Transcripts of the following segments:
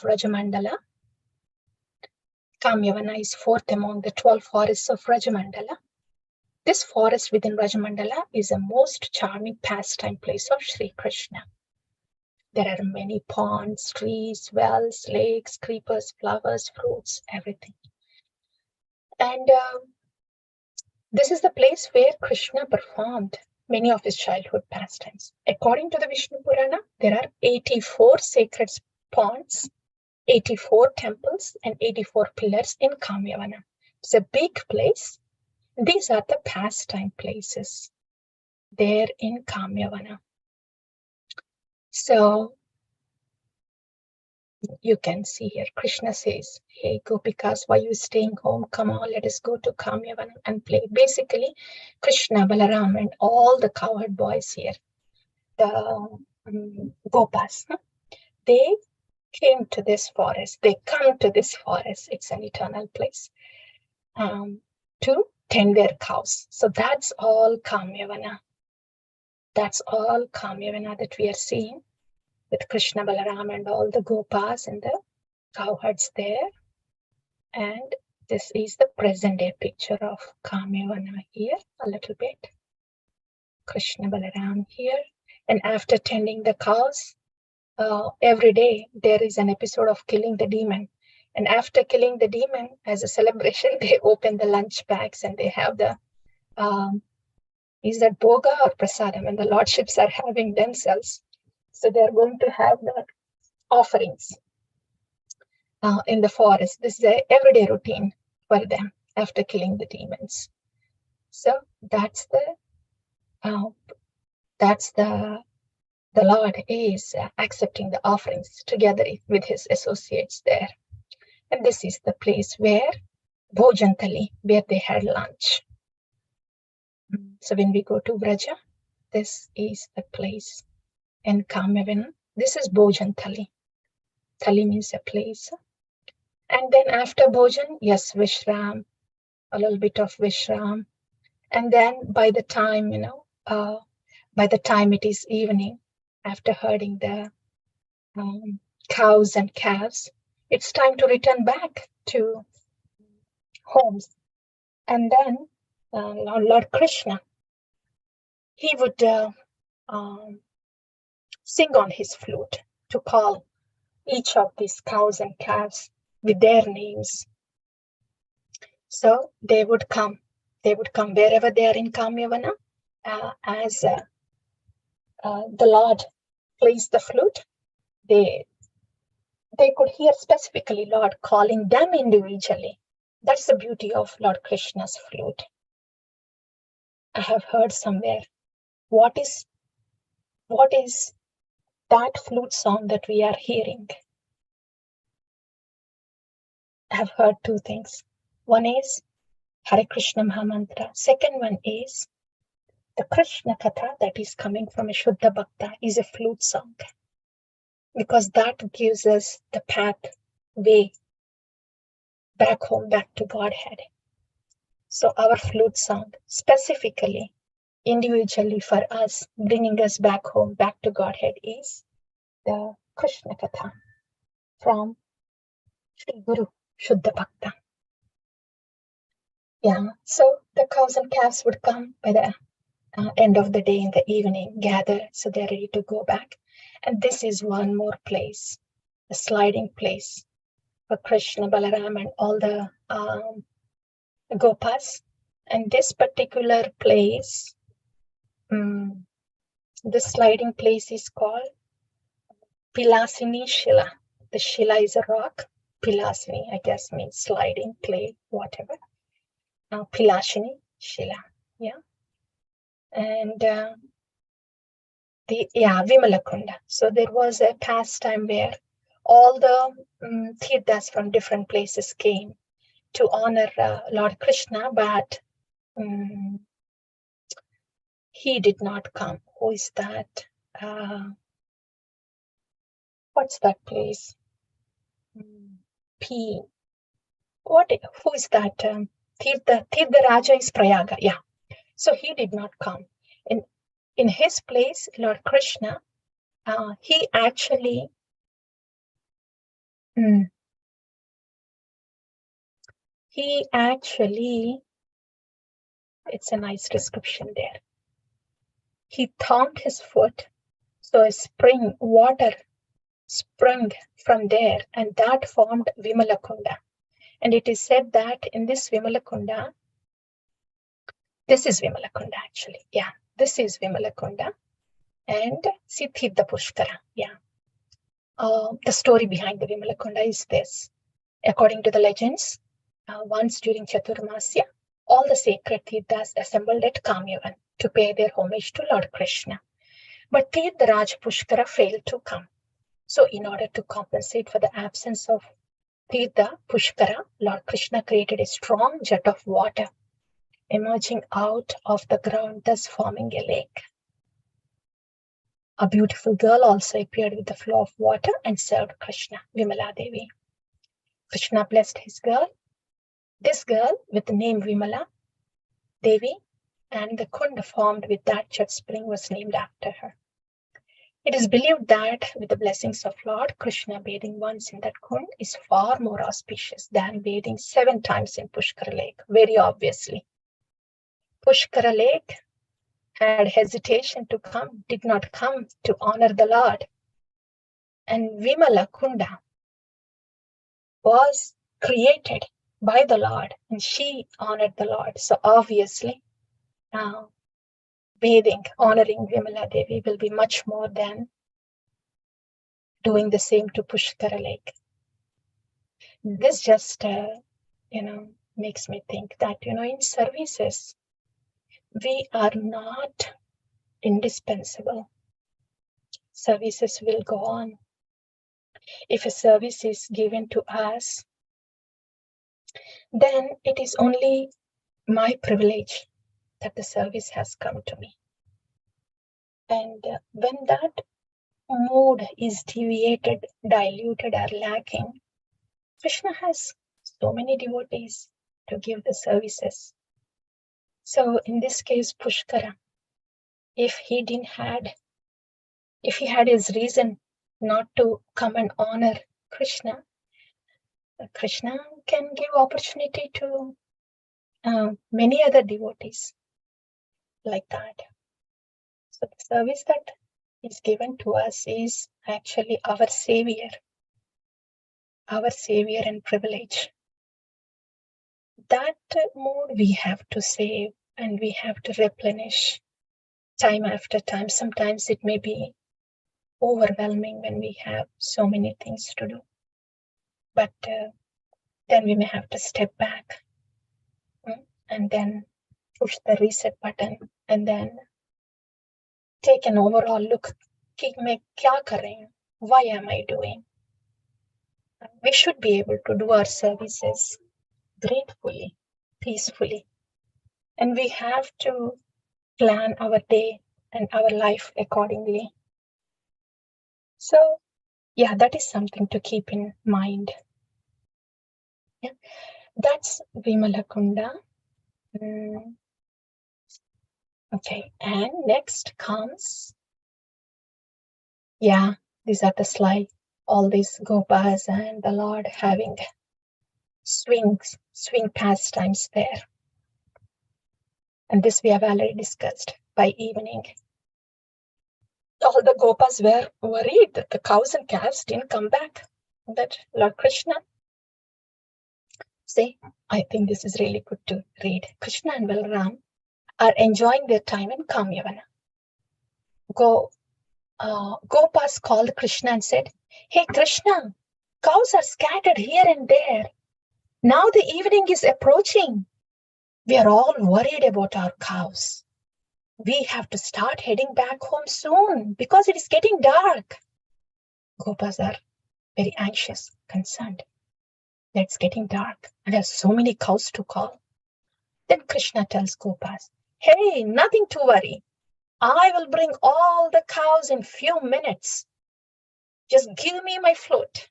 Rajamandala. Kamyavana is fourth among the 12 forests of Rajamandala. This forest within Rajamandala is a most charming pastime place of Sri Krishna. There are many ponds, trees, wells, lakes, creepers, flowers, fruits, everything. And this is the place where Krishna performed many of his childhood pastimes. According to the Vishnu Purana, there are 84 sacred ponds, 84 temples, and 84 pillars in Kamyavana. It's a big place. These are the pastime places there in Kamyavana. So you can see here, Krishna says, hey Gopikas, why are you staying home? Come on, let us go to Kamyavana and play. Basically, Krishna, Balaram, and all the cowherd boys here, the Gopas, they came to this forest. They come to this forest. It's an eternal place to tend their cows. So that's all Kamyavana. That's all Kamyavana that we are seeing with Krishna, Balaram, and all the Gopas and the cowherds there. And this is the present day picture of Kamyavana here, a little bit. Krishna, Balaram here. And after tending the cows, every day there is an episode of killing the demon. And after killing the demon, as a celebration, they open the lunch bags and they have the, is that Bhoga or Prasadam? And the lordships are having themselves. So they're going to have the offerings in the forest. This is an everyday routine for them after killing the demons. So that's the Lord is accepting the offerings together with his associates there. And this is the place where Bhojantali, where they had lunch. So when we go to Vraja, this is the place. In Kamyavana, this is Bhojantali. Thali means a place. And then after Bhojan, yes, Vishram, a little bit of Vishram. And then by the time, by the time it is evening, after herding the cows and calves, it's time to return back to homes. And then Lord Krishna, he would sing on his flute to call each of these cows and calves with their names. So they would come wherever they are in Kamyavana as the Lord plays the flute. They could hear specifically Lord calling them individually. That's the beauty of Lord Krishna's flute. I have heard somewhere, what is that flute song that we are hearing? I have heard two things. One is Hare Krishna Mahamantra. Second one is the Krishna Katha that is coming from a Shuddha Bhakta is a flute song. Because that gives us the way back home, back to Godhead. So our flute song, specifically, individually for us, bringing us back home, back to Godhead, is the Krishna Katha from Sri Guru Shuddha Bhakta. Yeah, so the cows and calves would come by the end of the day in the evening, gather, so they're ready to go back. And this is one more place, a sliding place for Krishna, Balaram, and all the Gopas. And this particular place, the sliding place is called Pilasini Shila. The Shila is a rock. Pilasini, I guess, means sliding, clay, whatever. Pilashini Shila, yeah. And Vimalakunda. So there was a pastime where all the Tirthas from different places came to honor Lord Krishna, but he did not come. Who is that? What's that place? Who is that? Tirtha Raja is Prayaga. Yeah. So he did not come. In his place, Lord Krishna, he actually He actually, it's a nice description there. He thumbed his foot, so a spring water sprung from there, and that formed Vimalakunda. And it is said that in this Vimalakunda, this is Vimalakunda actually. Yeah, this is Vimalakunda. And Siddhidha Pushkara. Yeah. The story behind the Vimalakunda is this. According to the legends, once during Chaturmasya, all the sacred Tirthas assembled at Kamyavana to pay their homage to Lord Krishna. But Tirtharaj Pushkara failed to come. So in order to compensate for the absence of Tirtha Pushkara, Lord Krishna created a strong jet of water emerging out of the ground, thus forming a lake. A beautiful girl also appeared with the flow of water and served Krishna, Vimala Devi. Krishna blessed his girl, this girl with the name Vimala Devi, and the kund formed with that jet spring was named after her. It is believed that with the blessings of Lord Krishna, bathing once in that kund is far more auspicious than bathing 7 times in Pushkara Lake, very obviously. Pushkara Lake had hesitation to come, did not come to honor the Lord. And Vimala Kunda was created by the Lord and she honored the Lord. So obviously, bathing, honoring Vimala Devi will be much more than doing the same to Pushkara Lake. This just, makes me think that, in services, we are not indispensable. Services will go on. If a service is given to us, then it is only my privilege that the service has come to me. And when that mood is deviated, diluted, or lacking, Krishna has so many devotees to give the services. So in this case, Pushkara, if he had his reason not to come and honor Krishna, Krishna can give opportunity to many other devotees like that. So the service that is given to us is actually our savior and privilege. That mood we have to save and we have to replenish time after time. Sometimes it may be overwhelming when we have so many things to do. But then we may have to step back and then push the reset button and then take an overall look. Why am I doing? We should be able to do our services gratefully, peacefully. And we have to plan our day and our life accordingly. So, yeah, that is something to keep in mind. Yeah, that's Vimalakunda. Okay, and next comes, these are the slide, all these gopas and the Lord having swing pastimes there. And this we have already discussed. By evening, all the gopas were worried that the cows and calves didn't come back. But Lord Krishna, I think this is really good to read. Krishna and Balaram are enjoying their time in Kamyavana. Gopas called Krishna and said, "Hey Krishna, cows are scattered here and there. Now the evening is approaching. We are all worried about our cows. We have to start heading back home soon because it is getting dark." Gopas are very anxious, concerned. It's getting dark and there are so many cows to call. Then Krishna tells Gopas, "Hey, nothing to worry. I will bring all the cows in few minutes. Just give me my flute."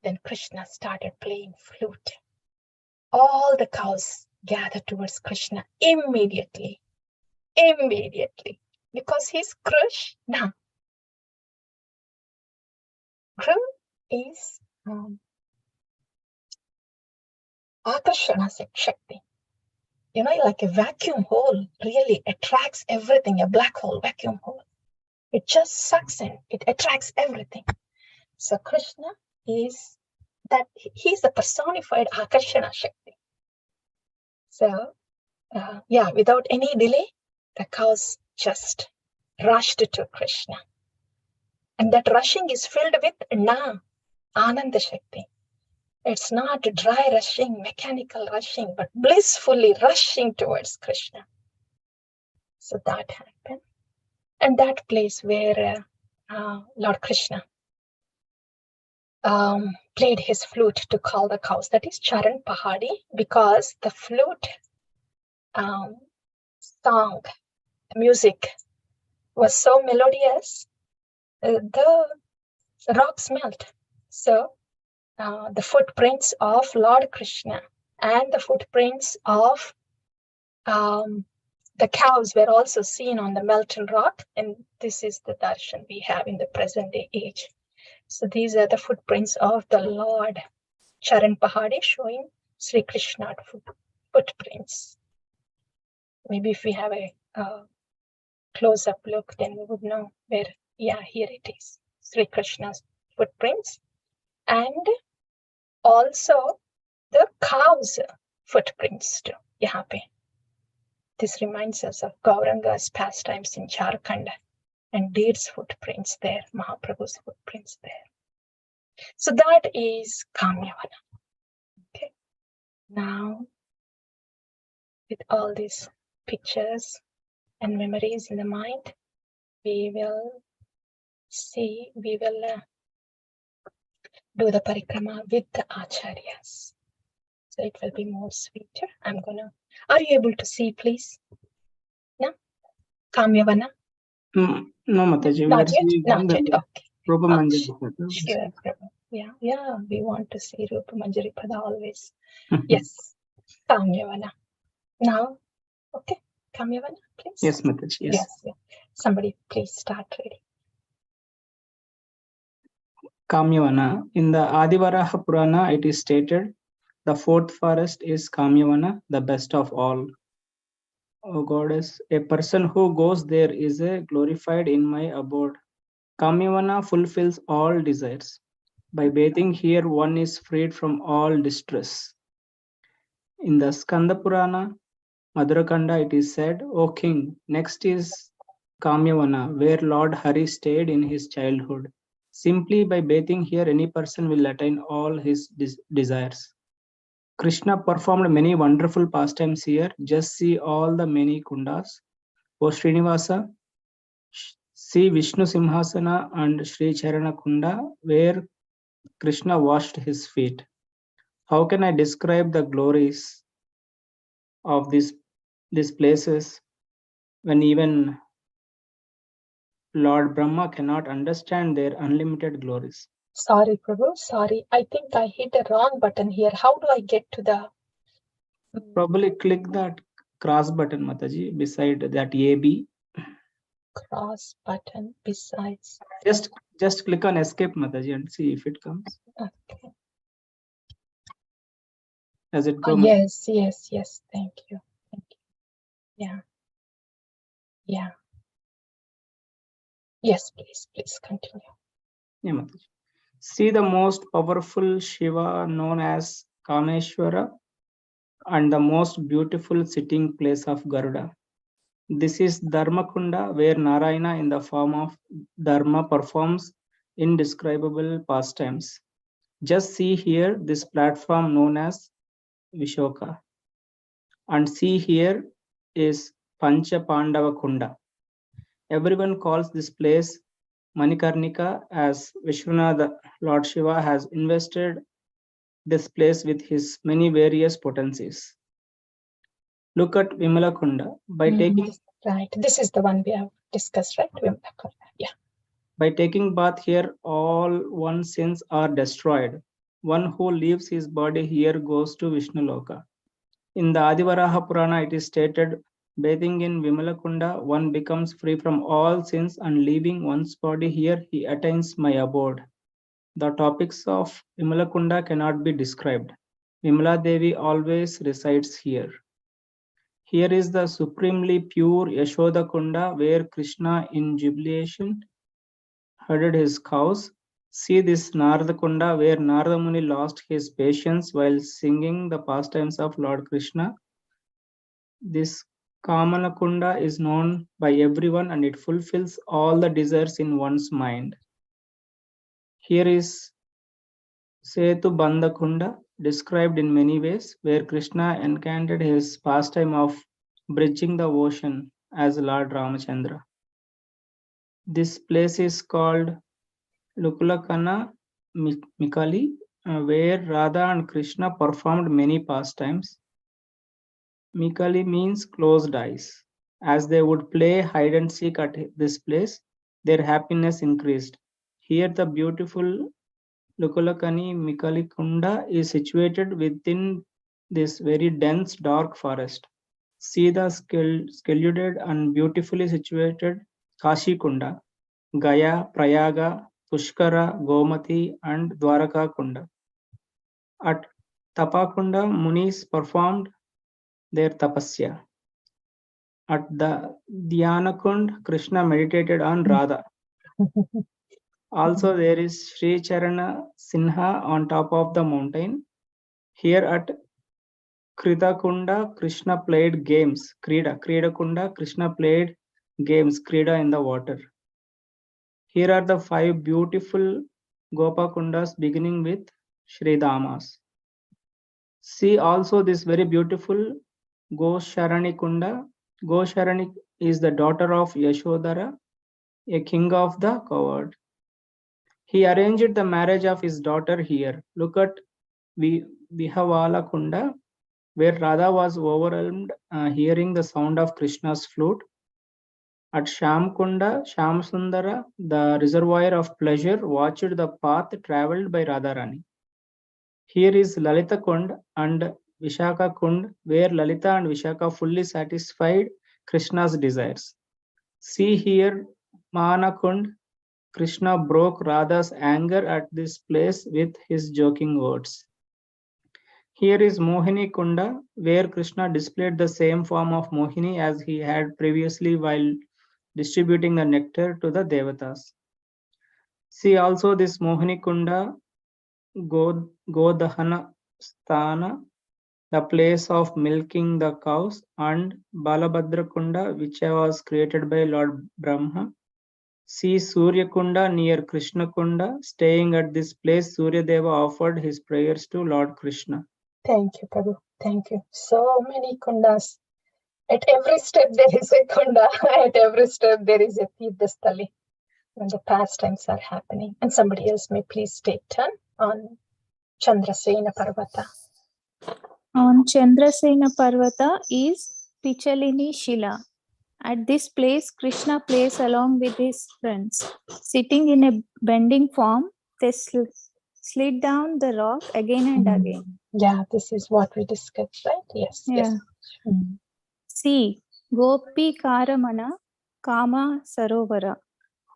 Then Krishna started playing flute. All the cows gathered towards Krishna immediately, because he's Krishna. Krishna is Akarshana Shakti. Like a vacuum hole really attracts everything, a black hole, vacuum hole. It just sucks in, it attracts everything. So Krishna is that, he's the personified Akarshana Shakti. So, without any delay, the cows just rushed to Krishna. And that rushing is filled with Ananda Shakti. It's not dry rushing, mechanical rushing, but blissfully rushing towards Krishna. So that happened. And that place where Lord Krishna played his flute to call the cows, that is Charan Pahadi, because the flute song, music was so melodious, the rocks melt. So the footprints of Lord Krishna and the footprints of the cows were also seen on the melted rock, and this is the darshan we have in the present day age. So these are the footprints of the Lord Charan Pahadi, showing Sri Krishna footprints. Maybe if we have a close-up look, then we would know where, here it is, Sri Krishna's footprints, and also the cow's footprints too. This reminds us of Gauranga's pastimes in Jharkhand and Deer's footprints there, Mahaprabhu's footprints there. So that is Kamyavana. Okay. Now, with all these pictures and memories in the mind, we will do the parikrama with the acharyas. So it will be more sweeter. Are you able to see, please? No? Kamyavana? No, Mataji. Not yet? Okay. Rupa Manjari. Sure. Yeah, we want to see Rupa Manjari Pada always. Yes. Kamyavana. Now, okay. Kamyavana, please. Yes, Mataji. Yes. Somebody please start reading. Kamyavana. In the Adivaraha Purana, it is stated, the fourth forest is Kamyavana, the best of all. O goddess, a person who goes there is glorified in my abode. Kamyavana fulfills all desires. By bathing here, one is freed from all distress. In the Skanda Purana, Madhurakanda, it is said, O king, next is Kamyavana, where Lord Hari stayed in his childhood. Simply by bathing here, any person will attain all his desires. Krishna performed many wonderful pastimes here. Just see all the many kundas. O Srinivasa, see Vishnu Simhasana and Sri Charana Kunda, where Krishna washed his feet. How can I describe the glories of these places when even Lord Brahma cannot understand their unlimited glories? Sorry, Prabhu. Sorry. I think I hit the wrong button here. How do I get to the... Probably click that cross button, Mataji, beside that AB. Cross button besides. Just click on escape, Mataji, and see if it comes. Okay. Does it go? Yes. Thank you. Yeah. Yes, please continue. Yeah, Mataji. See the most powerful Shiva known as Kameshwara and the most beautiful sitting place of Garuda. This is Dharmakunda, where Narayana in the form of Dharma performs indescribable pastimes. Just see here this platform known as Vishoka. And see here is Pancha Pandava Kunda. Everyone calls this place Manikarnika, as Vishwanath, Lord Shiva, has invested this place with his many various potencies. Look at Vimala Kunda. Right, this is the one we have discussed, right? Vimala Kunda. Yeah. By taking bath here, all one's sins are destroyed. One who leaves his body here goes to Vishnaloka. In the Adivaraha Purana, it is stated, bathing in Vimalakunda, one becomes free from all sins, and leaving one's body here, he attains my abode. The topics of Vimalakunda cannot be described. Vimala Devi always resides here. Here is the supremely pure Yashoda Kunda where Krishna in jubilation herded his cows. See this Narada Kunda where Narada Muni lost his patience while singing the pastimes of Lord Krishna. This Kamana Kunda is known by everyone and it fulfills all the desires in one's mind. Here is Setu Bandha Kunda, described in many ways, where Krishna encountered his pastime of bridging the ocean as Lord Ramachandra. This place is called Lukulakana Mikali, where Radha and Krishna performed many pastimes. Mikali means closed eyes. As they would play hide and seek at this place, their happiness increased. Here, the beautiful Lukulakani Mikalikunda is situated within this very dense dark forest. See the secluded and beautifully situated Kashi Kunda, Gaya, Prayaga, Pushkara, Gomati, and Dwaraka Kunda. At Tapakunda, Munis performed their tapasya. At the Dhyanakund, Krishna meditated on Radha. Also, there is Sri Charana Sinha on top of the mountain. Here at Kritakunda, Krishna played games. Kunda, Krishna played games, Krida in the water. Here are the 5 beautiful Gopakundas beginning with Sri Damas. See also this very beautiful Gosharani Kunda. Gosharani is the daughter of Yashodhara, a king of the cowherd. He arranged the marriage of his daughter here. Look at Vihavala Kunda, where Radha was overwhelmed hearing the sound of Krishna's flute. At Shamkunda, Shamsundara, the reservoir of pleasure, watched the path travelled by Radharani. Here is Lalita Kund and Vishaka Kund, where Lalita and Vishaka fully satisfied Krishna's desires. See here Mana Kund. Krishna broke Radha's anger at this place with his joking words. Here is Mohini Kunda, where Krishna displayed the same form of Mohini as he had previously while distributing the nectar to the Devatas. See also this Mohini Kunda, Godahana Sthana, the place of milking the cows, and Balabhadra Kunda, which was created by Lord Brahma. See Surya Kunda near Krishna Kunda. Staying at this place, Surya Deva offered his prayers to Lord Krishna. Thank you, Prabhu. Thank you. So many kundas. At every step there is a kunda. At every step there is a Tirthasthali when the pastimes are happening. And somebody else may please take turn on Chandrasena Parvata. On Chandrasena Parvata is Pichalini Shila. At this place, Krishna plays along with his friends. Sitting in a bending form, they slid down the rock again and again. Yeah, this is what we discussed, right? Yes. Yeah. Yes. See, Gopi Karamana Kama Sarovara.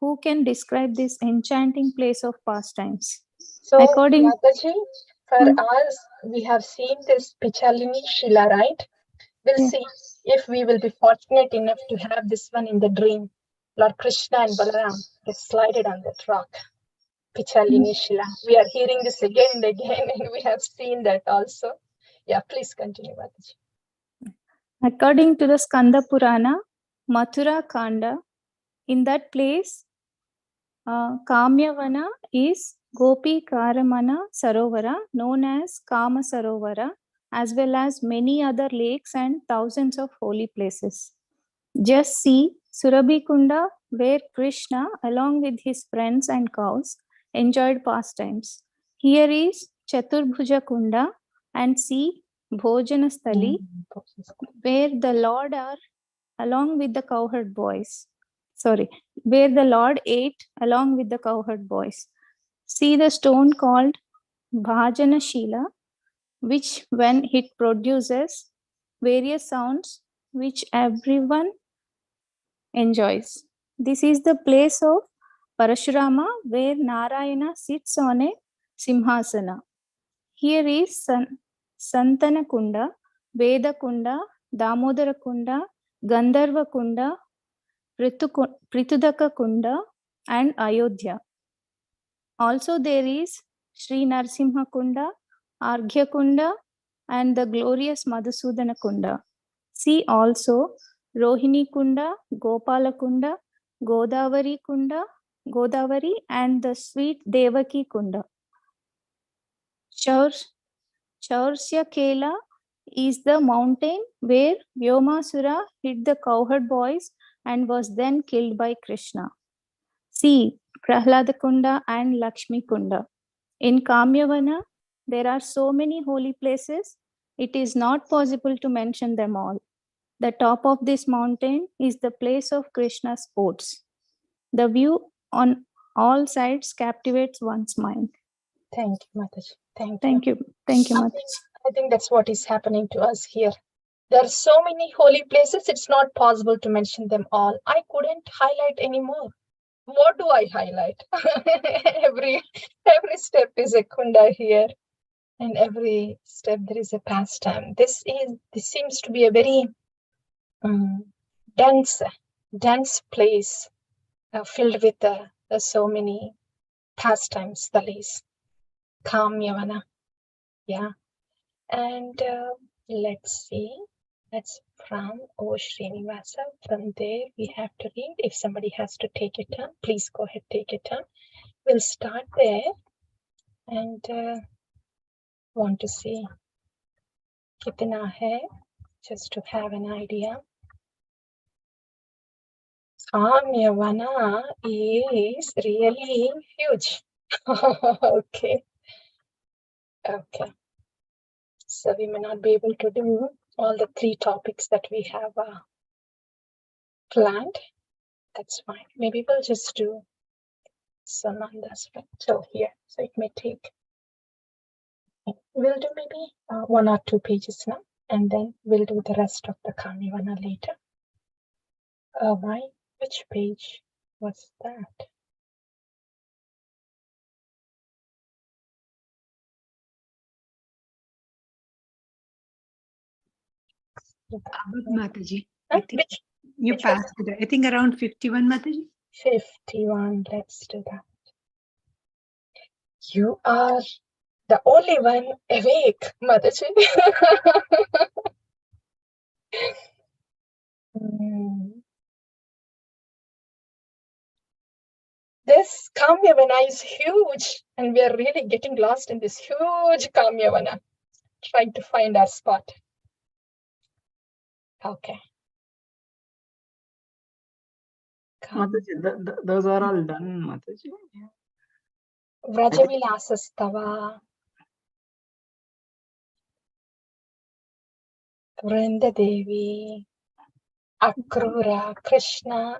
Who can describe this enchanting place of pastimes? So, According Mataji, for us, we have seen this Pichalini Shila, right? We'll see if we will be fortunate enough to have this one in the dream. Lord Krishna and Balaram, they slided on that rock. Pichalini Shila. We are hearing this again and again, and we have seen that also. Yeah, please continue, Mataji. According to the Skanda Purana, Mathura Kanda, in that place, Kamyavana is Gopi Karamana Sarovara, known as Kama Sarovara, as well as many other lakes and thousands of holy places. Just see Surabhi Kunda, where Krishna, along with his friends and cows, enjoyed pastimes. Here is Chaturbhuja Kunda, and see Bhojanasthali, where the Lord are along with the cowherd boys. Where the Lord ate along with the cowherd boys. See the stone called Bhajana Shila, which when it produces various sounds which everyone enjoys. This is the place of Parashurama, where Narayana sits on a Simhasana. Here is Santana Kunda, Veda Kunda, Damodara Kunda, Gandharva Kunda, Pritudaka Kunda, and Ayodhya. Also there is Sri Narsimha Kunda, Arghya Kunda, and the glorious Madhusudana Kunda. See also Rohini Kunda, Gopala Kunda, Godavari Kunda, Godavari, and the sweet Devaki Kunda. Chaursya Kela is the mountain where Vyomasura hid the cowherd boys and was then killed by Krishna. See Prahlada Kunda and Lakshmi Kunda. In Kamyavana, there are so many holy places, it is not possible to mention them all. The top of this mountain is the place of Krishna's sports. The view on all sides captivates one's mind. Thank you, Mataji. Thank you. Thank you, Mataji. I think that's what is happening to us here. There are so many holy places, it's not possible to mention them all. I couldn't highlight anymore. What do I highlight? every step is a kunda here, and every step there is a pastime. This seems to be a very dense place filled with so many pastimes, Thalis. Kamyavana. Yeah. And let's see. That's from O Srinivasa. From there, we have to read. If somebody has to take a turn, please go ahead, take a turn. We'll start there and want to see kitna hai, just to have an idea. Kamyavana is really huge. Okay. So we may not be able to do all the 3 topics that we have planned. That's fine. Maybe we'll just do Samanda's till here. So it may take. We'll do maybe 1 or 2 pages now, and then we'll do the rest of the Kamyavana later. Why? Which page was that? Mataji, I think you passed it. I think around 51, Mataji. 51. Let's do that. You are the only one awake, Mataji. This Kamyavana is huge, and we are really getting lost in this huge Kamyavana, trying to find our spot. Okay. Mataji, those are all done, Mataji. Vrajavilasastava, Vrinda Devi, Akrura Krishna.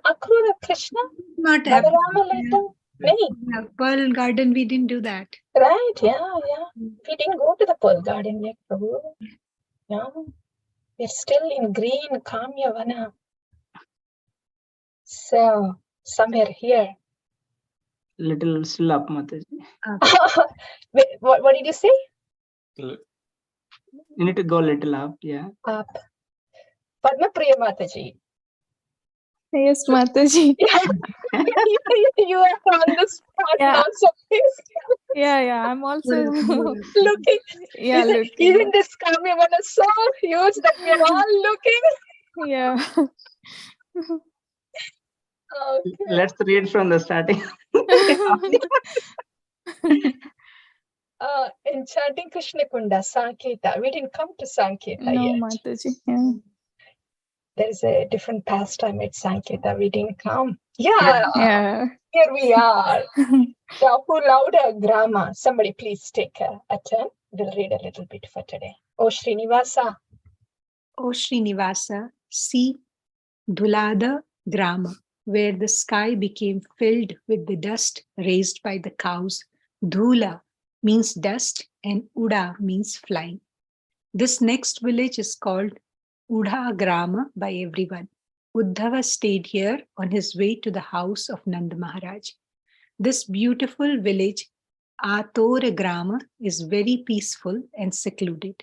Not Balarama later? No. Pearl Garden, we didn't do that. Right, yeah. We didn't go to the Pearl Garden yet, Prabhu. Yeah. We're still in green Kamyavana. So, somewhere here. Little still up, Mataji. Wait, what did you say? You need to go a little up, yeah. Up. Padma Priya Mataji. Yes, Mataji. You are on the spot now, so please. Yeah, I'm also looking. looking. Even this Kamyavana is so huge that we are all looking. Yeah. Okay. Let's read from the starting. Enchanting Krishna Kunda, Sanketa. We didn't come to Sanketa No, yet. Mataji. Yeah. There's a different pastime at Sanketa. We didn't come. Yeah. Here we are. Lauda Grama. Somebody please take a turn. We'll read a little bit for today. O Srinivasa. O Srinivasa, see Dhulada Grama, where the sky became filled with the dust raised by the cows. Dhula means dust and Uda means flying. This next village is called Udha Grama by everyone. Uddhava stayed here on his way to the house of Nanda Maharaj. This beautiful village, Atora Grama, is very peaceful and secluded.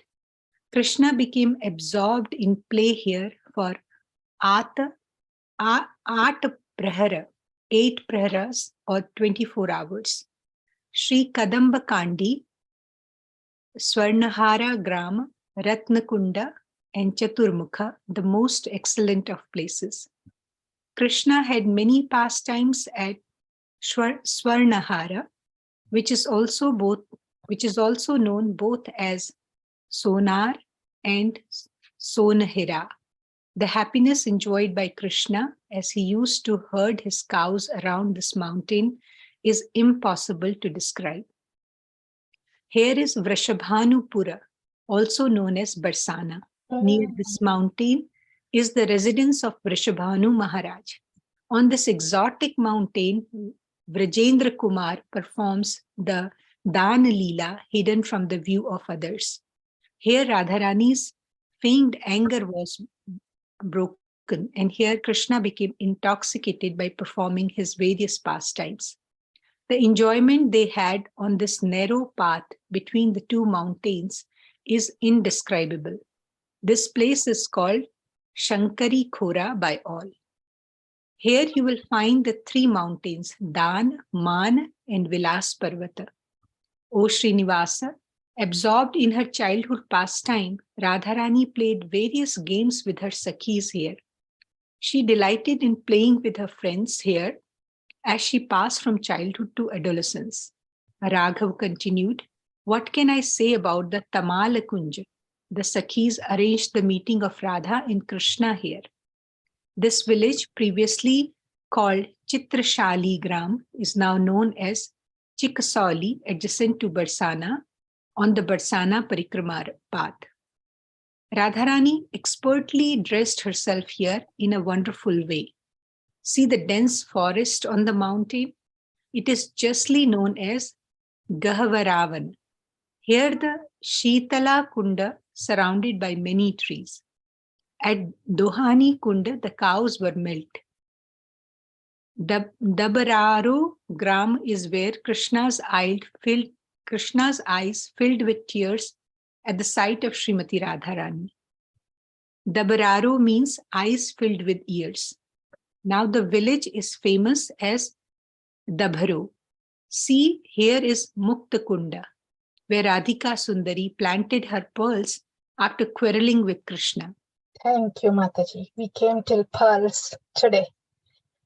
Krishna became absorbed in play here for Art Prahara, 8 praharas or 24 hours. Sri Kadamba Kandi, Swarnahara Grama, Ratnakunda, and Chaturmukha, the most excellent of places. Krishna had many pastimes at Swarnahara, which is also known both as Sonar and Sonahira. The happiness enjoyed by Krishna as he used to herd his cows around this mountain is impossible to describe. Here is Vrishabhanupura, also known as Barsana. Near this mountain is the residence of Vrishabhanu Maharaj. On this exotic mountain, Vrajendra Kumar performs the Dana Leela hidden from the view of others. Here Radharani's feigned anger was broken, and here Krishna became intoxicated by performing his various pastimes. The enjoyment they had on this narrow path between the two mountains is indescribable. This place is called Shankari Khora by all. Here you will find the 3 mountains, Dan, Man, and Vilas Parvata. O Srinivasa, absorbed in her childhood pastime, Radharani played various games with her Sakhis here. She delighted in playing with her friends here as she passed from childhood to adolescence. Raghav continued, what can I say about the Tamala Kunja? The Sakhis arranged the meeting of Radha and Krishna here. This village, previously called Chitrashali Gram, is now known as Chikasoli, adjacent to Barsana, on the Barsana Parikrama path. Radharani expertly dressed herself here in a wonderful way. See the dense forest on the mountain? It is justly known as Gahavaravan. Here the Shitala Kunda, surrounded by many trees. At Dohani Kunda, the cows were milked. Dabararo Gram is where Krishna's eyes filled with tears at the sight of Srimati Radharani. Dabararo means eyes filled with ears. Now the village is famous as Dabharo. See, here is Mukta Kunda, where Radhika Sundari planted her pearls after quarreling with Krishna. Thank you, Mataji. We came till pearls today.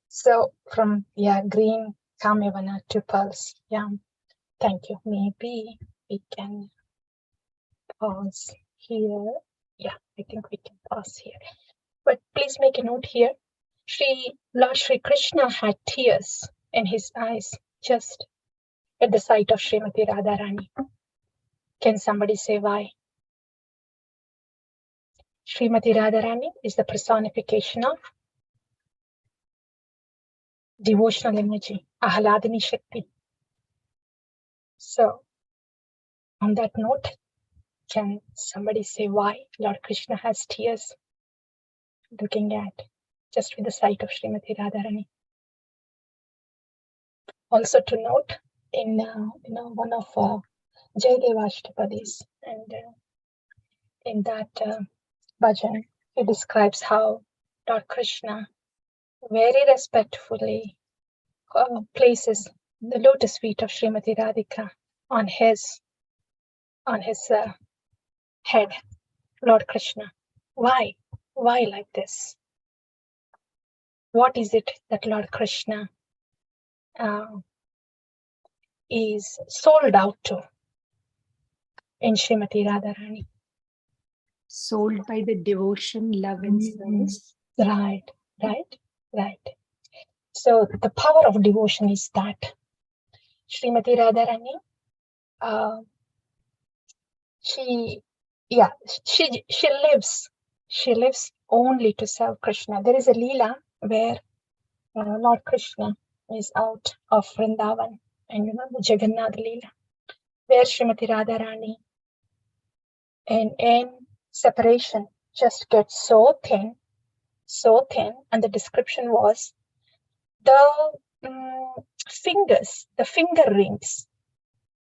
So from green Kamyavana to pearls. Yeah, thank you. Maybe we can pause here. Yeah, I think we can pause here. But please make a note here. Lord Shri Krishna had tears in his eyes just at the sight of Srimati Radharani. Can somebody say why? Srimati Radharani is the personification of devotional energy, Ahladani Shakti. So, on that note, can somebody say why Lord Krishna has tears looking at just with the sight of Srimati Radharani? Also to note, in one of Jayadeva Ashtapadis, and in that bhajan, he describes how Lord Krishna very respectfully places the lotus feet of Srimati Radhika on his head. Lord Krishna, why like this? What is it that Lord Krishna is sold out to in Srimati Radharani? Sold by the devotion, love, and service. Right. So the power of devotion is that Srimati Radharani, she lives only to serve Krishna. There is a Leela where Lord Krishna is out of Vrindavan, and the Jagannath Leela, where Srimati Radharani in separation just gets so thin, and the description was, the fingers, the finger rings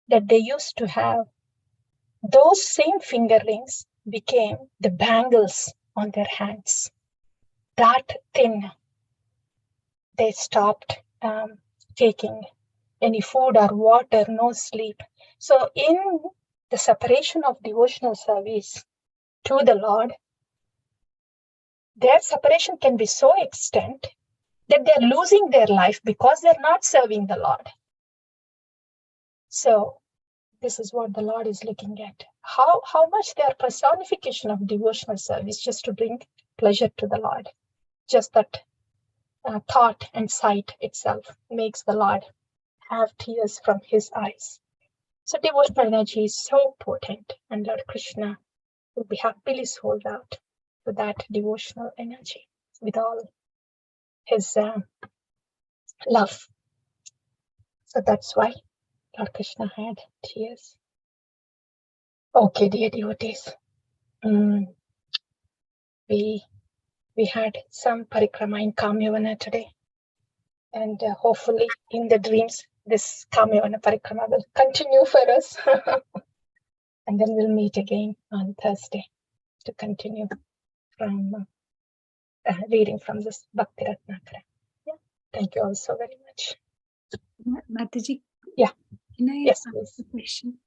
that they used to have, those same finger rings became the bangles on their hands. That thin. They stopped taking any food or water, no sleep. So in the separation of devotional service to the Lord, their separation can be so extent that they're losing their life because they're not serving the Lord. So this is what the Lord is looking at. How much they are personification of devotional service just to bring pleasure to the Lord. Just that thought and sight itself makes the Lord have tears from his eyes. So devotional energy is so potent, and Lord Krishna will be happily sold out to that devotional energy with all his love. So that's why Lord Krishna had tears. Okay, dear devotees, we had some parikrama in Kamyavana today, and hopefully in the dreams this Kamyavana parikrama will continue for us. And then we'll meet again on Thursday to continue from reading from this Bhakti Ratnakara. Yeah. Thank you all so very much. Mataji, Yeah. can I Yes, ask please. a question?